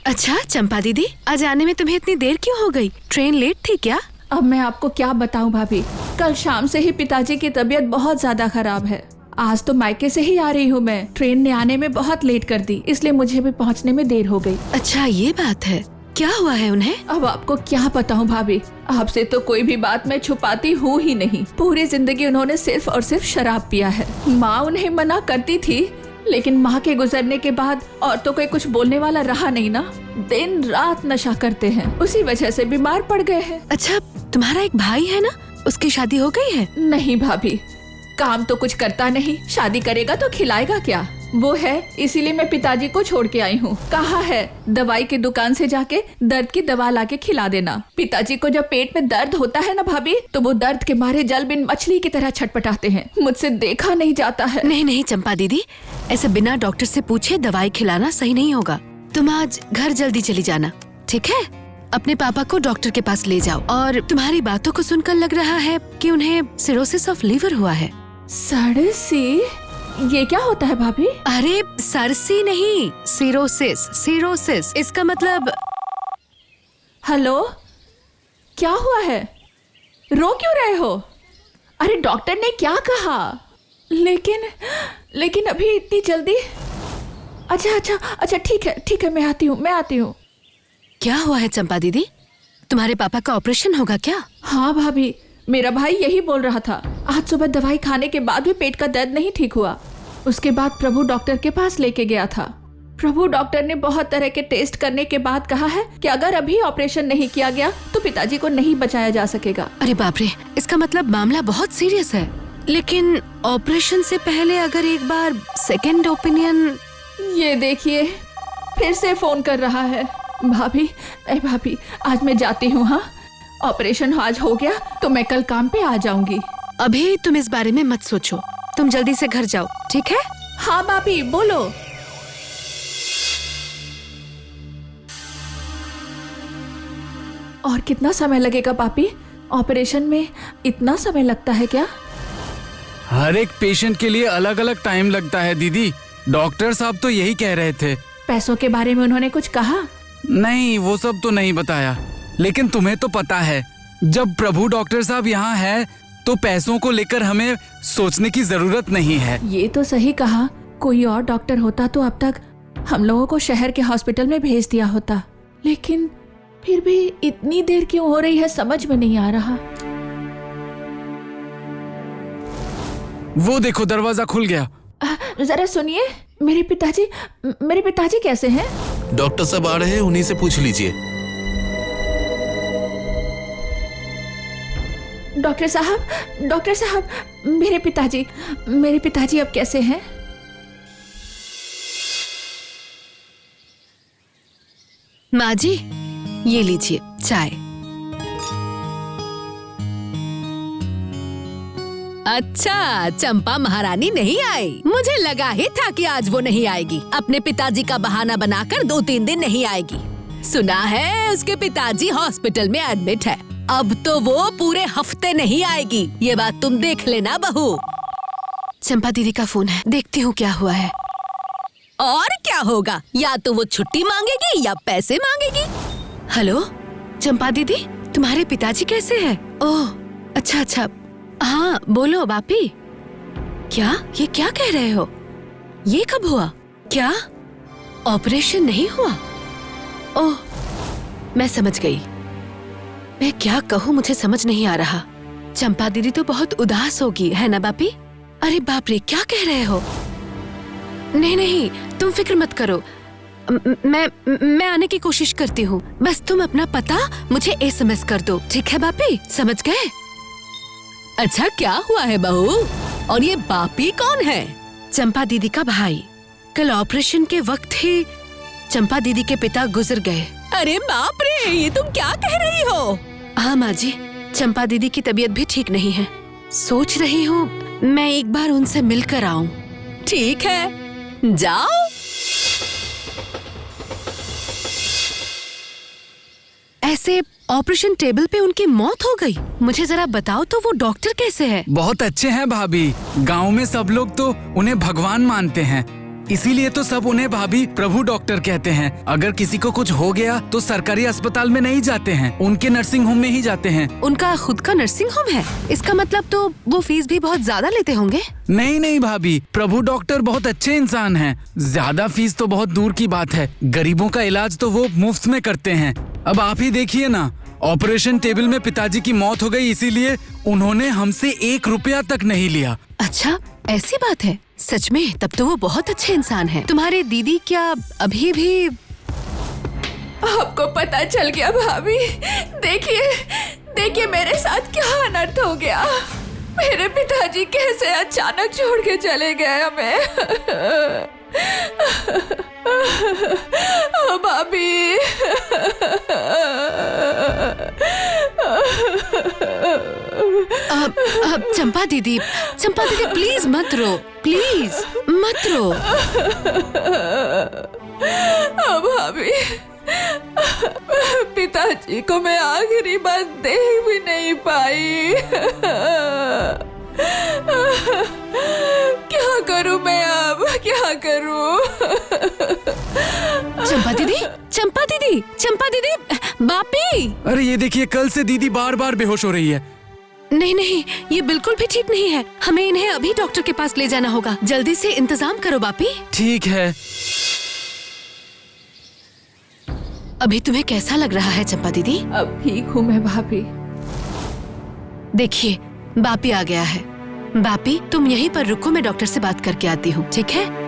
अच्छा चंपा दीदी, आज आने में तुम्हें इतनी देर क्यों हो गई? ट्रेन लेट थी क्या? अब मैं आपको क्या बताऊं भाभी, कल शाम से ही पिताजी की तबीयत बहुत ज्यादा खराब है। आज तो मायके से ही आ रही हूँ मैं। ट्रेन ने आने में बहुत लेट कर दी, इसलिए मुझे भी पहुँचने में देर हो गई। अच्छा ये बात है, क्या हुआ है उन्हें? अब आपको क्या बताऊं भाभी, आपसे तो कोई भी बात मैं छुपाती हूँ ही नहीं। पूरी जिंदगी उन्होंने सिर्फ और सिर्फ शराब पिया है। माँ उन्हें मना करती थी, लेकिन माँ के गुजरने के बाद और तो कोई कुछ बोलने वाला रहा नहीं ना। दिन रात नशा करते हैं, उसी वजह से बीमार पड़ गए हैं। अच्छा तुम्हारा एक भाई है ना, उसकी शादी हो गई है? नहीं भाभी, काम तो कुछ करता नहीं, शादी करेगा तो खिलाएगा क्या? वो है, इसीलिए मैं पिताजी को छोड़ के आई हूँ। कहा है दवाई की दुकान से जाके दर्द की दवा लाके खिला देना। पिताजी को जब पेट में दर्द होता है ना भाभी, तो वो दर्द के मारे जल बिन मछली की तरह छटपटाते हैं। मुझसे देखा नहीं जाता है। नहीं नहीं चंपा दीदी, ऐसे बिना डॉक्टर से पूछे दवाई खिलाना सही नहीं होगा। तुम आज घर जल्दी चली जाना, ठीक है? अपने पापा को डॉक्टर के पास ले जाओ। और तुम्हारी बातों को सुनकर लग रहा है कि उन्हें सिरोसिस ऑफ लीवर हुआ है। सरसी? ये क्या होता है भाभी? अरे सरसी नहीं, सिरोसिस। सिरोसिस इसका मतलब। हेलो, क्या हुआ है? रो क्यों रहे हो? अरे डॉक्टर ने क्या कहा? लेकिन अभी इतनी जल्दी? अच्छा ठीक है, मैं आती हूँ। क्या हुआ है चंपा दीदी, तुम्हारे पापा का ऑपरेशन होगा क्या? हाँ भाभी, मेरा भाई यही बोल रहा था। आज सुबह दवाई खाने के बाद भी पेट का दर्द नहीं ठीक हुआ। उसके बाद प्रभु डॉक्टर के पास लेके गया था। प्रभु डॉक्टर ने बहुत तरह के टेस्ट करने के बाद कहा है कि अगर अभी ऑपरेशन नहीं किया गया तो पिताजी को नहीं बचाया जा सकेगा। अरे बाप रे, इसका मतलब मामला बहुत सीरियस है। लेकिन ऑपरेशन से पहले अगर एक बार सेकेंड ओपिनियन। ये देखिए, फिर से फोन कर रहा है। भाभी आज मैं जाती हूँ। हाँ, ऑपरेशन आज हो गया तो मैं कल काम पे आ जाऊंगी। अभी तुम इस बारे में मत सोचो, तुम जल्दी से घर जाओ, ठीक है? हाँ भाभी बोलो। और कितना समय लगेगा पापी? ऑपरेशन में इतना समय लगता है क्या? हर एक पेशेंट के लिए अलग अलग टाइम लगता है दीदी। डॉक्टर साहब तो यही कह रहे थे। पैसों के बारे में उन्होंने कुछ कहा? नहीं, वो सब तो नहीं बताया। लेकिन तुम्हें तो पता है, जब प्रभु डॉक्टर साहब यहाँ है तो पैसों को लेकर हमें सोचने की जरूरत नहीं है। ये तो सही कहा। कोई और डॉक्टर होता तो अब तक हम लोगों को शहर के हॉस्पिटल में भेज दिया होता। लेकिन फिर भी इतनी देर क्यों हो रही है, समझ में नहीं आ रहा। वो देखो, दरवाजा खुल गया। जरा सुनिए, मेरे पिताजी कैसे हैं? डॉक्टर साहब आ रहे हैं, उन्हीं से पूछ लीजिए। डॉक्टर साहब, मेरे पिताजी अब कैसे हैं? माँ जी, ये लीजिए चाय। अच्छा, चंपा महारानी नहीं आई। मुझे लगा ही था कि आज वो नहीं आएगी। अपने पिताजी का बहाना बनाकर 2-3 दिन नहीं आएगी। सुना है उसके पिताजी हॉस्पिटल में एडमिट है। अब तो वो पूरे हफ्ते नहीं आएगी। ये बात तुम देख लेना बहू। चंपा दीदी का फोन है, देखती हूँ क्या हुआ है। और क्या होगा, या तो वो छुट्टी मांगेगी या पैसे मांगेगी। हेलो चंपा दीदी, तुम्हारे पिताजी कैसे हैं? ओह अच्छा, हाँ बोलो बापी। क्या, ये क्या कह रहे हो? ये कब हुआ? क्या ऑपरेशन नहीं हुआ? ओह, मैं समझ गई। मैं क्या कहूँ, मुझे समझ नहीं आ रहा। चंपा दीदी तो बहुत उदास होगी, है ना बापी? अरे बाप रे, क्या कह रहे हो? नहीं, तुम फिक्र मत करो। मैं आने की कोशिश करती हूँ। बस तुम अपना पता मुझे SMS कर दो, ठीक है बापी? समझ गए? अच्छा, क्या हुआ है बहू? और ये बापी कौन है? चंपा दीदी का भाई। कल ऑपरेशन के वक्त ही चंपा दीदी के पिता गुजर गए। अरे बाप रे, ये तुम क्या कह रही हो? हाँ माँ जी, चंपा दीदी की तबीयत भी ठीक नहीं है। सोच रही हूँ मैं एक बार उनसे मिलकर आऊँ। ठीक है, जाओ। ऐसे ऑपरेशन टेबल पे उनकी मौत हो गई। मुझे जरा बताओ तो वो डॉक्टर कैसे है? बहुत अच्छे हैं भाभी। गांव में सब लोग तो उन्हें भगवान मानते हैं। इसीलिए तो सब उन्हें भाभी प्रभु डॉक्टर कहते हैं। अगर किसी को कुछ हो गया तो सरकारी अस्पताल में नहीं जाते हैं, उनके नर्सिंग होम में ही जाते हैं। उनका खुद का नर्सिंग होम है? इसका मतलब तो वो फीस भी बहुत ज्यादा लेते होंगे। नहीं नहीं भाभी, प्रभु डॉक्टर बहुत अच्छे इंसान हैं। ज्यादा फीस तो बहुत दूर की बात है। गरीबों का इलाज तो वो मुफ्त में करते हैं। अब आप ही देखिए ना, ऑपरेशन टेबल में पिताजी की मौत हो गई, इसीलिए उन्होंने हमसे 1 रुपया तक नहीं लिया। अच्छा, ऐसी बात है? सच में? तब तो वो बहुत अच्छे इंसान हैं। तुम्हारे दीदी क्या अभी भी? आपको पता चल गया भाभी? देखिए मेरे साथ क्या अनर्थ हो गया। मेरे पिताजी कैसे अचानक छोड़ के चले गए हमें। ओ भाभी। चंपा दीदी प्लीज मत रो, प्लीज मत रो। ओ भाभी, पिताजी को मैं आखिरी बार देख भी नहीं पाई। क्या करूं मैं अब, क्या करूं? चंपा दीदी, बापी। अरे ये देखिए, कल से दीदी बार बार बेहोश हो रही है। नहीं, ये बिल्कुल भी ठीक नहीं है। हमें इन्हें अभी डॉक्टर के पास ले जाना होगा। जल्दी से इंतजाम करो बापी। ठीक है। अभी तुम्हें कैसा लग रहा है चंपा दीदी? अब ठीक हूँ मैं भाभी। देखिए, बापी आ गया है। बापी, तुम यहीं पर रुको, मैं डॉक्टर से बात करके आती हूँ, ठीक है?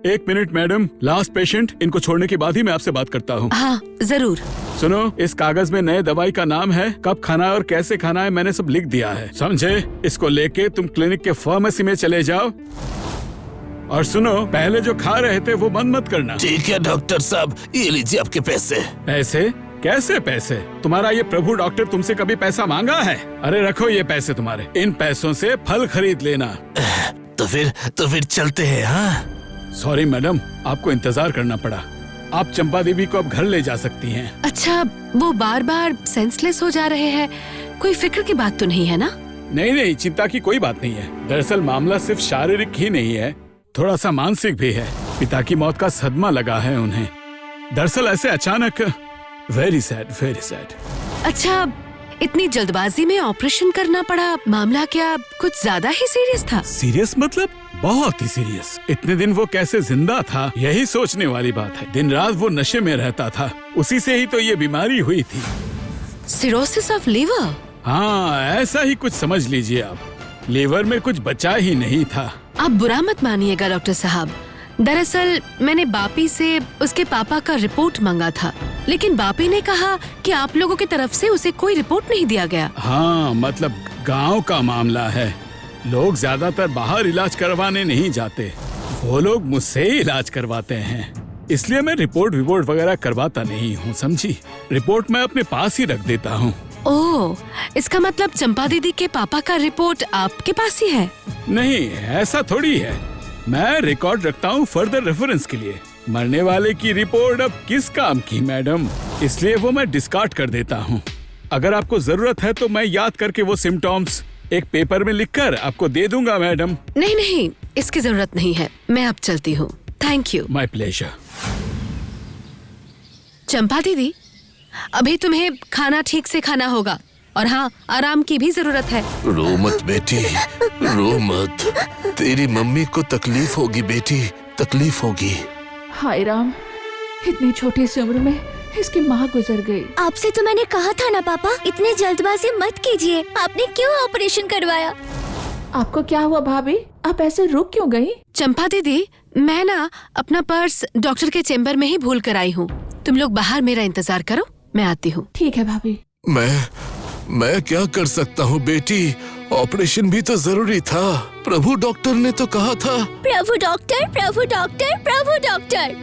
एक मिनट मैडम, लास्ट पेशेंट, इनको छोड़ने के बाद ही मैं आपसे बात करता हूँ। हाँ जरूर। सुनो, इस कागज में नए दवाई का नाम है, कब खाना है और कैसे खाना है मैंने सब लिख दिया है, समझे? इसको लेके तुम क्लिनिक के फार्मेसी में चले जाओ। और सुनो, पहले जो खा रहे थे वो बंद मत करना। ठीक है डॉक्टर साहब, ये लीजिए आपके पैसे। पैसे? कैसे पैसे? तुम्हारा ये प्रभु डॉक्टर तुमसे कभी पैसा मांगा है? अरे रखो ये पैसे तुम्हारे, इन पैसों से फल खरीद लेना। तो फिर चलते हैं। हाँ सॉरी मैडम, आपको इंतजार करना पड़ा। आप चंपा देवी को अब घर ले जा सकती हैं। अच्छा, वो बार बार सेंसलेस हो जा रहे हैं, कोई फिक्र की बात तो नहीं है ना? नहीं, चिंता की कोई बात नहीं है। दरअसल मामला सिर्फ शारीरिक ही नहीं है, थोड़ा सा मानसिक भी है। पिता की मौत का सदमा लगा है उन्हें। दरअसल ऐसे अचानक। Very sad. अच्छा, इतनी जल्दबाजी में ऑपरेशन करना पड़ा, मामला क्या कुछ ज्यादा ही सीरियस था? सीरियस मतलब? बहुत ही सीरियस। इतने दिन वो कैसे जिंदा था, यही सोचने वाली बात है। दिन रात वो नशे में रहता था, उसी से ही तो ये बीमारी हुई थी। Cirrhosis of liver? हाँ, ऐसा ही कुछ समझ लीजिए आप। लीवर में कुछ बचा ही नहीं था। आप बुरा मत मानिएगा डॉक्टर साहब। दरअसल मैंने बापी से उसके पापा का रिपोर्ट मांगा था, लेकिन बापी ने कहा कि आप लोगों की तरफ से उसे कोई रिपोर्ट नहीं दिया गया। हाँ, मतलब गांव का मामला है। लोग ज्यादातर बाहर इलाज करवाने नहीं जाते, वो लोग मुझसे ही इलाज करवाते हैं। इसलिए मैं रिपोर्ट वगैरह करवाता नहीं हूँ, समझी? रिपोर्ट मैं अपने पास ही रख देता हूँ। ओह, इसका मतलब चंपा दीदी के पापा का रिपोर्ट आपके पास ही है? नहीं, ऐसा थोड़ी है। मैं रिकॉर्ड रखता हूँ फर्दर रेफरेंस के लिए। मरने वाले की रिपोर्ट अब किस काम की मैडम, इसलिए वो मैं डिस्कार्ड कर देता हूँ। अगर आपको जरूरत है तो मैं याद करके वो सिम्टम्स एक पेपर में लिखकर आपको दे दूंगा मैडम। नहीं, इसकी जरूरत नहीं है, मैं अब चलती हूँ। Thank you. My pleasure. Champa दीदी, अभी तुम्हें खाना ठीक से खाना होगा, और हाँ, आराम की भी जरूरत है। रो मत बेटी, रो मत। तेरी मम्मी को तकलीफ होगी बेटी, तकलीफ होगी। हाय राम, इतनी छोटी सी उम्र में इसकी माँ गुजर गई। आपसे तो मैंने कहा था ना पापा, इतनी जल्दबाजी मत कीजिए। आपने क्यों ऑपरेशन करवाया? आपको क्या हुआ भाभी? आप ऐसे रुक क्यों गई? चंपा दीदी, मैं ना अपना पर्स डॉक्टर के चेम्बर में ही भूल कर आई हूँ। तुम लोग बाहर मेरा इंतजार करो, मैं आती हूँ। ठीक है भाभी। मैं क्या कर सकता हूँ बेटी, ऑपरेशन भी तो जरूरी था। प्रभु डॉक्टर ने तो कहा था। प्रभु डॉक्टर,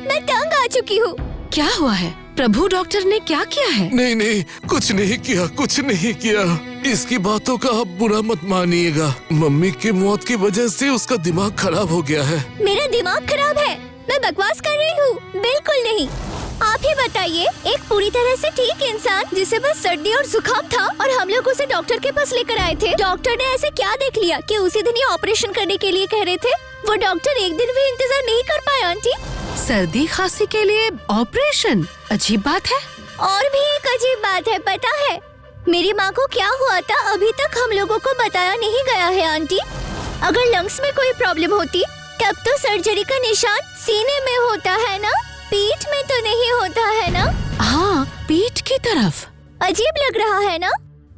मैं तंग आ चुकी हूँ। क्या हुआ है? प्रभु डॉक्टर ने क्या किया है? नहीं, कुछ नहीं किया। इसकी बातों का आप बुरा मत मानिएगा। मम्मी की मौत की वजह से उसका दिमाग खराब हो गया है। मेरा दिमाग खराब है? मैं बकवास कर रही हूँ? बिल्कुल नहीं। आप ही बताइए, एक पूरी तरह से ठीक इंसान जिसे बस सर्दी और जुकाम था और हम लोग उसे डॉक्टर के पास लेकर आए थे। डॉक्टर ने ऐसे क्या देख लिया कि उसी दिन ही ऑपरेशन करने के लिए कह रहे थे? वो डॉक्टर एक दिन भी इंतजार नहीं कर पाए आंटी। सर्दी खांसी के लिए ऑपरेशन? अजीब बात है। और भी एक अजीब बात है, पता है मेरी माँ को क्या हुआ था? अभी तक हम लोगों को बताया नहीं गया है आंटी। अगर लंग्स में कोई प्रॉब्लम होती तब तो सर्जरी का निशान सीने में होता है ना, पीठ में तो नहीं होता है ना? हाँ, पीठ की तरफ। अजीब लग रहा है ना?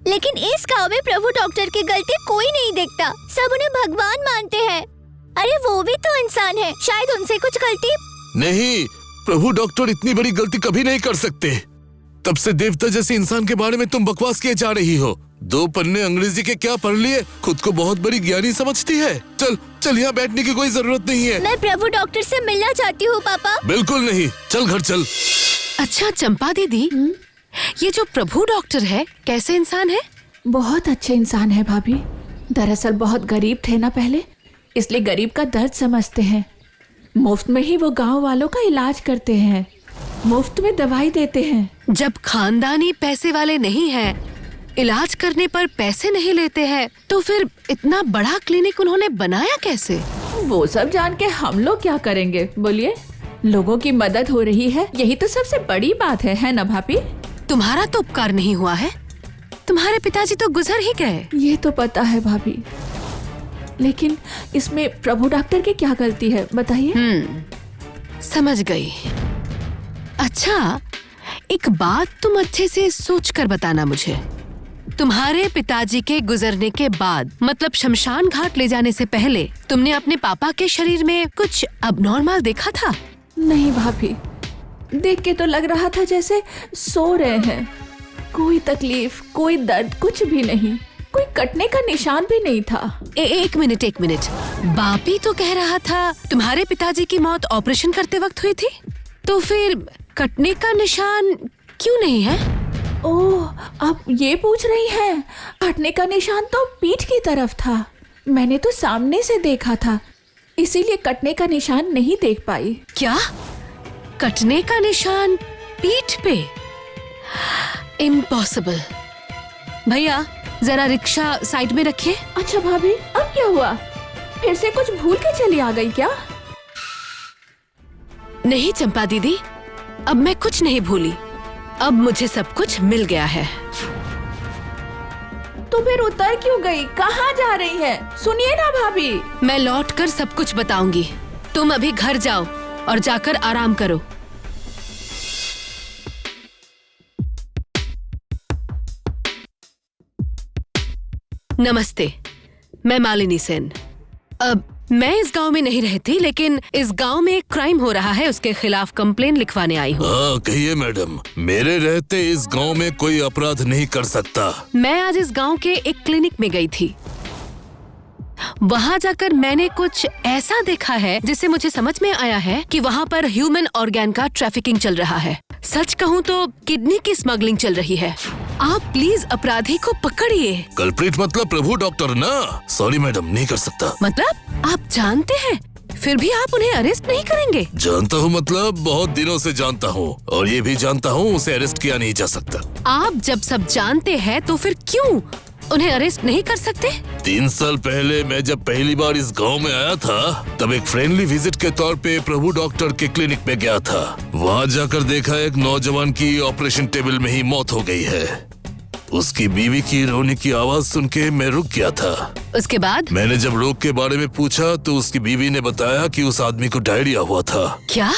लेकिन इस गांव में प्रभु डॉक्टर की गलती कोई नहीं देखता, सब उन्हें भगवान मानते हैं। अरे वो भी तो इंसान है, शायद उनसे कुछ गलती। नहीं, प्रभु डॉक्टर इतनी बड़ी गलती कभी नहीं कर सकते। तब से देवता जैसे इंसान के बारे में तुम बकवास किए जा रही हो। 2 पन्ने अंग्रेजी के क्या पढ़ लिए, खुद को बहुत बड़ी ज्ञानी समझती है। चल चल, यहाँ बैठने की कोई जरूरत नहीं है। मैं प्रभु डॉक्टर से मिलना चाहती हूँ पापा। बिल्कुल नहीं, चल घर चल। अच्छा चंपा दीदी, ये जो प्रभु डॉक्टर है कैसे इंसान है? बहुत अच्छे इंसान है भाभी। दरअसल बहुत गरीब थे ना पहले, इसलिए गरीब का दर्द समझते हैं। मुफ्त में ही वो गांव वालों का इलाज करते हैं, मुफ्त में दवाई देते हैं। जब खानदानी पैसे वाले नहीं हैं, इलाज करने पर पैसे नहीं लेते हैं, तो फिर इतना बड़ा क्लिनिक उन्होंने बनाया कैसे? वो सब जान के हम लोग क्या करेंगे बोलिए? लोगों की मदद हो रही है, यही तो सबसे बड़ी बात है ना भाभी? तुम्हारा तो उपकार नहीं हुआ है, तुम्हारे पिताजी तो गुजर ही गए। ये तो पता है भाभी, लेकिन इसमें प्रभु डॉक्टर की क्या गलती है बताइए? समझ गई। अच्छा, एक बात तुम अच्छे से सोच कर बताना मुझे। तुम्हारे पिताजी के गुजरने के बाद, मतलब शमशान घाट ले जाने से पहले, तुमने अपने पापा के शरीर में कुछ अबनॉर्मल देखा था? नहीं भाभी, देख के तो लग रहा था जैसे सो रहे हैं। कोई तकलीफ, कोई दर्द, कुछ भी नहीं। कोई कटने का निशान भी नहीं था। एक मिनट। बाप ही तो कह रहा था तुम्हारे पिताजी की मौत ऑपरेशन करते वक्त हुई थी, तो फिर कटने का निशान क्यों नहीं है? ओह, आप ये पूछ रही हैं? कटने का निशान तो पीठ की तरफ था, मैंने तो सामने से देखा था, इसीलिए कटने का निशान नहीं देख पाई। क्या? कटने का निशान पीठ पे? इम्पॉसिबल। भैया जरा रिक्शा साइड में रखिए। अच्छा भाभी, अब क्या हुआ? फिर से कुछ भूल के चली आ गई क्या? नहीं चंपा दीदी, अब मैं कुछ नहीं भूली। अब मुझे सब कुछ मिल गया है। तो फिर उतर क्यों गई? कहाँ जा रही है? सुनिए ना भाभी। मैं लौटकर सब कुछ बताऊंगी। तुम अभी घर जाओ और जाकर आराम करो। नमस्ते, मैं मालिनी सेन। अब मैं इस गांव में नहीं रहती, लेकिन इस गांव में एक क्राइम हो रहा है, उसके खिलाफ कंप्लेन लिखवाने आई हूँ। हाँ कहिए मैडम, मेरे रहते इस गांव में कोई अपराध नहीं कर सकता। मैं आज इस गांव के एक क्लिनिक में गई थी। वहाँ जाकर मैंने कुछ ऐसा देखा है जिससे मुझे समझ में आया है कि वहाँ पर ह्यूमन ऑर्गेन का ट्रैफिकिंग चल रहा है। सच कहूँ तो किडनी की स्मगलिंग चल रही है। आप प्लीज अपराधी को पकड़िए। कल्प्रिट मतलब प्रभु डॉक्टर ना? सॉरी मैडम, नहीं कर सकता। मतलब आप जानते हैं, फिर भी आप उन्हें अरेस्ट नहीं करेंगे? जानता हूँ मतलब बहुत दिनों से जानता हूँ, और ये भी जानता हूँ उसे अरेस्ट किया नहीं जा सकता। आप जब सब जानते हैं तो फिर क्यों उन्हें अरेस्ट नहीं कर सकते? 3 साल पहले मैं जब पहली बार इस गांव में आया था, तब एक फ्रेंडली विजिट के तौर पे प्रभु डॉक्टर के क्लिनिक में गया था। वहाँ जाकर देखा एक नौजवान की ऑपरेशन टेबल में ही मौत हो गई है। उसकी बीवी की रोने की आवाज सुन के मैं रुक गया था। उसके बाद मैंने जब रोग के बारे में पूछा तो उसकी बीवी ने बताया कि उस आदमी को डायरिया हुआ था। क्या?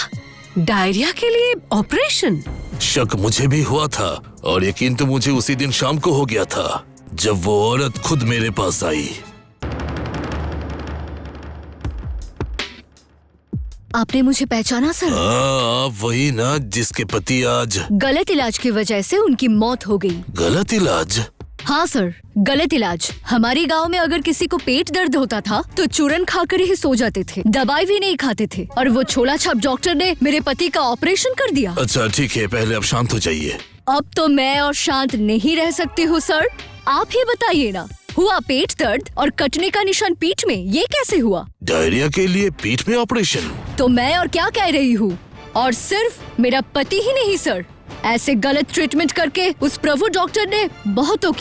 डायरिया के लिए ऑपरेशन? शक मुझे भी हुआ था, और यकीन तो मुझे उसी दिन शाम को हो गया था जब वो औरत खुद मेरे पास आई। आपने मुझे पहचाना सर? हाँ, आप वही ना जिसके पति आज गलत इलाज की वजह से उनकी मौत हो गई। गलत इलाज? हाँ सर, गलत इलाज। हमारे गांव में अगर किसी को पेट दर्द होता था तो चूरन खाकर ही सो जाते थे, दवाई भी नहीं खाते थे, और वो छोला छाप डॉक्टर ने मेरे पति का ऑपरेशन कर दिया। अच्छा ठीक है, पहले अब शांत हो जाइए। अब तो मैं और शांत नहीं रह सकती हूँ सर। आप ही बताइए ना, हुआ पेट दर्द और कटने का निशान पीठ में, ये कैसे हुआ? डायरिया के लिए पीठ में ऑपरेशन? तो मैं और क्या कह रही हूँ, और सिर्फ मेरा पति ही नहीं सर, ऐसे गलत ट्रीटमेंट करके उस प्रभु डॉक्टर ने बहुतों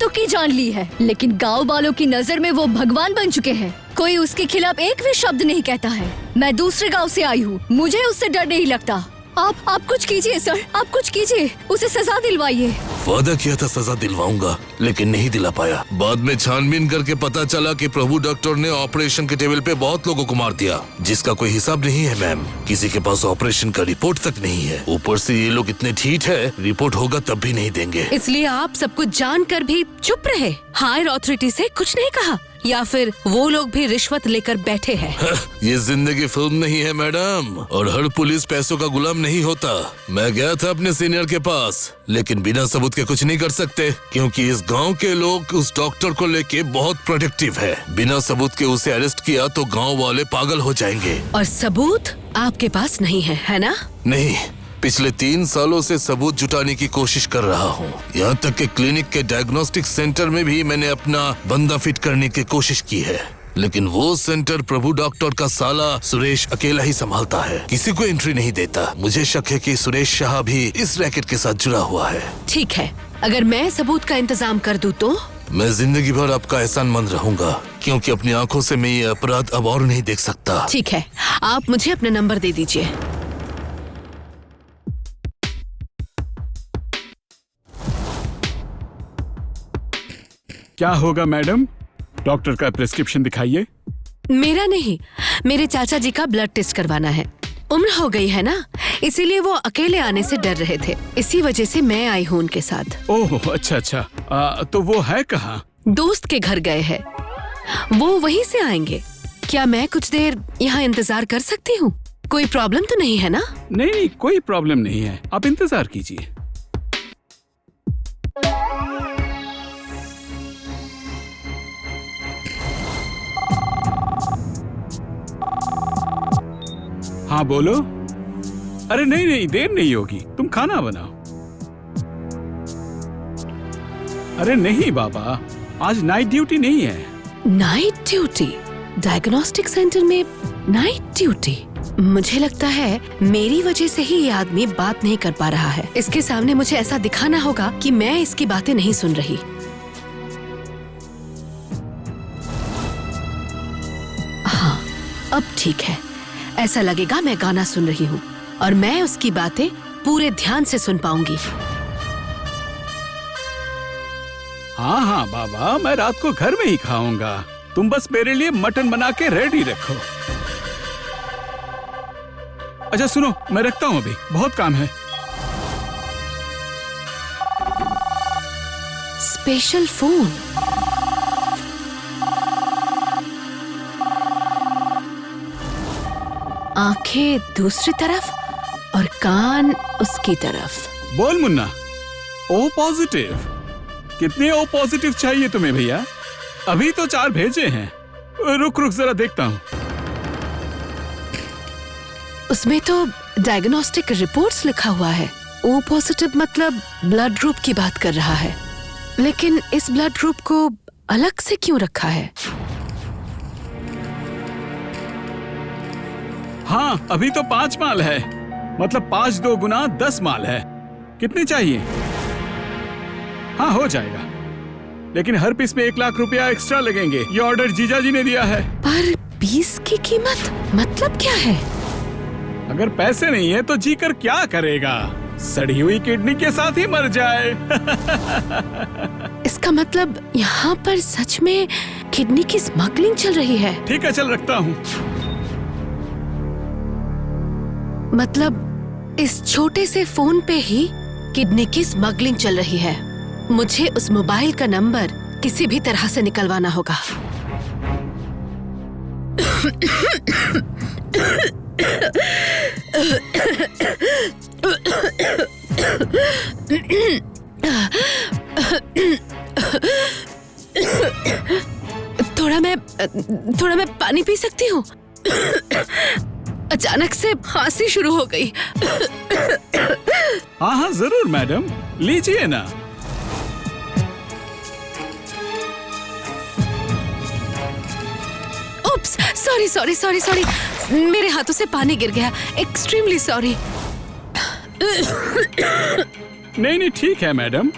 की जान ली है। लेकिन गांव वालों की नजर में वो भगवान बन चुके हैं। कोई उसके खिलाफ एक भी शब्द नहीं कहता है। मैं दूसरे गांव से आई हूँ, मुझे उससे डर नहीं लगता। आप कुछ कीजिए सर, आप कुछ कीजिए, उसे सजा दिलवाइए। वादा किया था सजा दिलवाऊंगा, लेकिन नहीं दिला पाया। बाद में छानबीन करके पता चला कि प्रभु डॉक्टर ने ऑपरेशन के टेबल पे बहुत लोगों को मार दिया, जिसका कोई हिसाब नहीं है मैम। किसी के पास ऑपरेशन का रिपोर्ट तक नहीं है। ऊपर से ये लोग इतने ढीठ है, रिपोर्ट होगा तब भी नहीं देंगे। इसलिए आप सब कुछ जानकर भी चुप रहे, हायर अथॉरिटी से कुछ नहीं कहा, या फिर वो लोग भी रिश्वत लेकर बैठे हैं? ये जिंदगी फिल्म नहीं है मैडम, और हर पुलिस पैसों का गुलाम नहीं होता। मैं गया था अपने सीनियर के पास, लेकिन बिना सबूत के कुछ नहीं कर सकते, क्योंकि इस गांव के लोग उस डॉक्टर को लेके बहुत प्रोटेक्टिव है। बिना सबूत के उसे अरेस्ट किया तो गांव वाले पागल हो जाएंगे। और सबूत आपके पास नहीं है ना? नहीं, पिछले 3 सालों से सबूत जुटाने की कोशिश कर रहा हूँ। यहाँ तक कि क्लिनिक के डायग्नोस्टिक सेंटर में भी मैंने अपना बंदा फिट करने की कोशिश की है, लेकिन वो सेंटर प्रभु डॉक्टर का साला सुरेश अकेला ही संभालता है, किसी को एंट्री नहीं देता। मुझे शक है कि सुरेश शाह भी इस रैकेट के साथ जुड़ा हुआ है। ठीक है, अगर मैं सबूत का इंतजाम कर दूं तो? मैं जिंदगी भर आपका एहसानमंद रहूंगा, क्योंकि अपनी आंखों से मैं ये अपराध अब और नहीं देख सकता। ठीक है, आप मुझे अपना नंबर दे दीजिए। क्या होगा मैडम? डॉक्टर का प्रिस्क्रिप्शन दिखाइए। मेरा नहीं, मेरे चाचा जी का ब्लड टेस्ट करवाना है। उम्र हो गई है ना, इसीलिए वो अकेले आने से डर रहे थे। इसी वजह से मैं आई हूँ उनके साथ। ओह अच्छा, तो वो है कहाँ? दोस्त के घर गए हैं, वो वहीं से आएंगे। क्या मैं कुछ देर यहाँ इंतजार कर सकती हूँ? कोई प्रॉब्लम तो नहीं है ना? नहीं, कोई प्रॉब्लम नहीं है, आप इंतजार कीजिए। हाँ बोलो। अरे नहीं, देर नहीं होगी, तुम खाना बनाओ। अरे नहीं बाबा, आज नाइट ड्यूटी नहीं है। Night duty? डायग्नोस्टिक सेंटर में नाइट ड्यूटी? मुझे लगता है मेरी वजह से ही ये आदमी बात नहीं कर पा रहा है। इसके सामने मुझे ऐसा दिखाना होगा कि मैं इसकी बातें नहीं सुन रही। हाँ, अब ठीक है। ऐसा लगेगा मैं गाना सुन रही हूँ और मैं उसकी बातें पूरे ध्यान से सुन पाऊंगी। हाँ बाबा, मैं रात को घर में ही खाऊंगा। तुम बस मेरे लिए मटन बना के रेडी रखो। अच्छा सुनो, मैं रखता हूँ, अभी बहुत काम है। Special phone. आंखें दूसरी तरफ और कान उसकी तरफ। बोल मुन्ना, ओ पॉजिटिव। कितने ओ पॉजिटिव चाहिए तुम्हें भैया? अभी तो 4 भेजे हैं। रुक जरा देखता हूँ। उसमें तो डायग्नोस्टिक रिपोर्ट्स लिखा हुआ है। ओ पॉजिटिव मतलब ब्लड ग्रुप की बात कर रहा है, लेकिन इस ब्लड ग्रुप को अलग से क्यों रखा है? हाँ, अभी तो 5 माल है, मतलब 5 2 गुना 10 माल है। कितने चाहिए? हाँ हो जाएगा, लेकिन हर पीस में 1 लाख रुपया एक्स्ट्रा लगेंगे। ये ऑर्डर जीजा जी ने दिया है। पर पीस की कीमत मतलब क्या है? अगर पैसे नहीं है तो जी कर क्या करेगा? सड़ी हुई किडनी के साथ ही मर जाए। इसका मतलब यहाँ पर सच में किडनी की स्मगलिंग चल रही है। ठीक है, चल रखता हूँ। मतलब इस छोटे से फोन पे ही किडनी की स्मगलिंग चल रही है। मुझे उस मोबाइल का नंबर किसी भी तरह से निकलवाना होगा। थोड़ा मैं पानी पी सकती हूँ? अचानक से खांसी शुरू हो गई। हाँ जरूर मैडम, लीजिए ना। सॉरी मेरे हाथों से पानी गिर गया। Extremely sorry. नहीं ठीक है मैडम।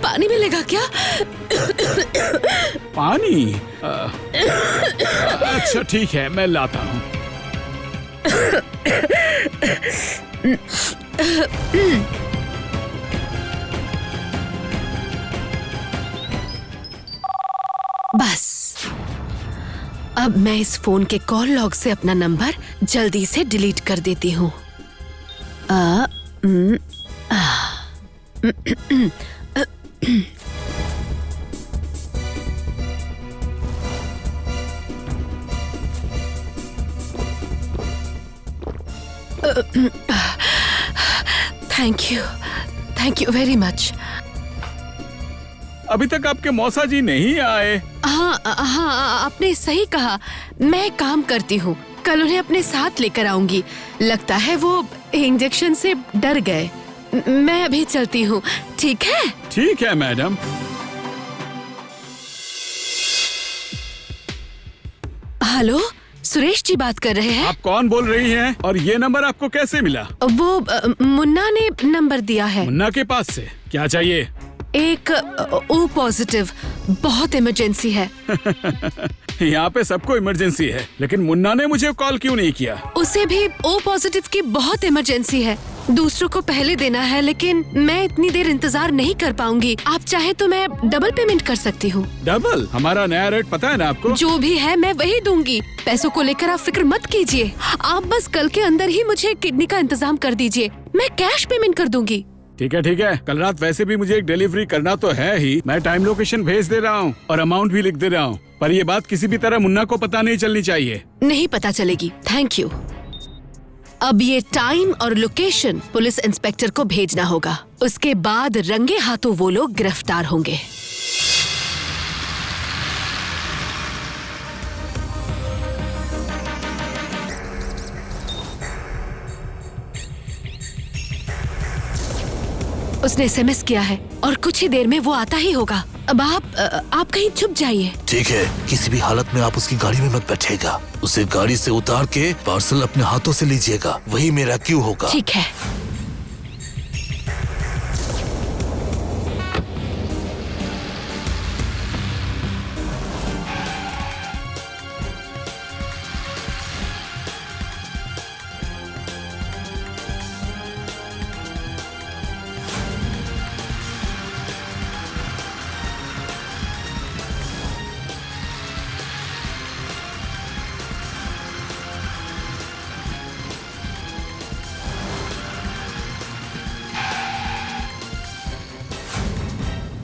पानी मिलेगा क्या? पानी? अच्छा ठीक है, मैं लाता हूँ। बस अब मैं इस फोन के कॉल लॉग से अपना नंबर जल्दी से डिलीट कर देती हूँ। Thank you very much. अभी तक आपके मौसा जी नहीं आए। हाँ, आपने सही कहा। मैं एक काम करती हूँ, कल उन्हें अपने साथ लेकर आऊंगी। लगता है वो इंजेक्शन से डर गए। मैं अभी चलती हूँ, ठीक है? ठीक है मैडम। हेलो, सुरेश जी बात कर रहे हैं? आप कौन बोल रही हैं? और ये नंबर आपको कैसे मिला? वो मुन्ना ने नंबर दिया है। मुन्ना के पास से? क्या चाहिए? एक ओ पॉजिटिव, बहुत इमरजेंसी है। यहाँ पे सबको इमरजेंसी है, लेकिन मुन्ना ने मुझे कॉल क्यों नहीं किया? उसे भी ओ पॉजिटिव की बहुत इमरजेंसी है। दूसरों को पहले देना है, लेकिन मैं इतनी देर इंतजार नहीं कर पाऊंगी। आप चाहे तो मैं डबल पेमेंट कर सकती हूँ। डबल? हमारा नया रेट पता है ना आपको? जो भी है मैं वही दूंगी। पैसों को लेकर आप फिक्र मत कीजिए। आप बस कल के अंदर ही मुझे किडनी का इंतजाम कर दीजिए, मैं कैश पेमेंट कर दूंगी। ठीक है। कल रात वैसे भी मुझे एक डिलीवरी करना तो है ही। मैं टाइम लोकेशन भेज दे रहा हूँ और अमाउंट भी लिख दे रहा हूँ, पर ये बात किसी भी तरह मुन्ना को पता नहीं चलनी चाहिए। नहीं पता चलेगी। Thank you. अब ये टाइम और लोकेशन पुलिस इंस्पेक्टर को भेजना होगा। उसके बाद रंगे हाथों वो लोग गिरफ्तार होंगे। उसने एसएमएस किया है और कुछ ही देर में वो आता ही होगा। अब आप कहीं छुप जाइए। ठीक है, किसी भी हालत में आप उसकी गाड़ी में मत बैठेगा। उसे गाड़ी से उतार के पार्सल अपने हाथों से लीजिएगा, वही मेरा क्यू होगा। ठीक है।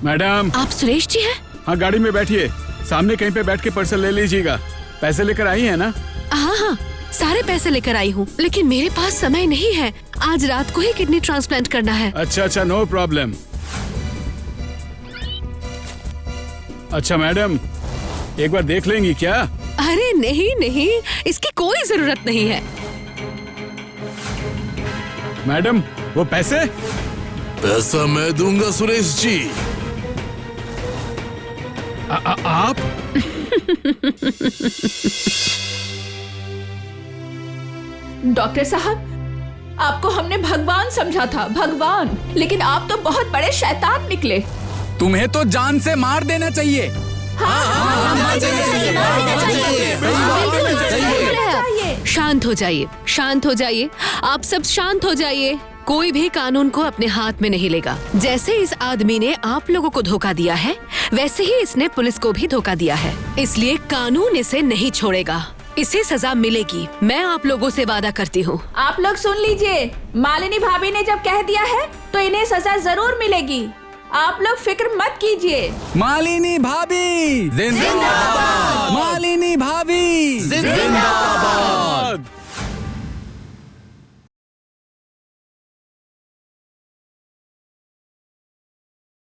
मैडम। आप सुरेश जी हैं? हाँ, गाड़ी में बैठिए। सामने कहीं पे बैठ के पार्सल ले लीजिएगा। पैसे लेकर आई है ना? हाँ, सारे पैसे लेकर आई हूँ, लेकिन मेरे पास समय नहीं है। आज रात को ही किडनी ट्रांसप्लांट करना है। अच्छा, नो प्रॉब्लम। अच्छा मैडम, एक बार देख लेंगी क्या? अरे नहीं, इसकी कोई जरूरत नहीं है। मैडम, वो पैसे? पैसा मैं दूंगा सुरेश जी। आप? डॉक्टर साहब, आपको हमने भगवान समझा था, भगवान, लेकिन आप तो बहुत बड़े शैतान निकले। तुम्हें तो जान से मार देना चाहिए। शांत हो जाइए। आप सब शांत हो जाइए। कोई भी कानून को अपने हाथ में नहीं लेगा। जैसे इस आदमी ने आप लोगों को धोखा दिया है, वैसे ही इसने पुलिस को भी धोखा दिया है। इसलिए कानून इसे नहीं छोड़ेगा। इसे सजा मिलेगी, मैं आप लोगों से वादा करती हूँ। आप लोग सुन लीजिए, मालिनी भाभी ने जब कह दिया है तो इन्हें सजा जरूर मिलेगी। आप लोग फिक्र मत कीजिए। मालिनी भाभी जिंदाबाद। मालिनी भाभी जिंदाबाद।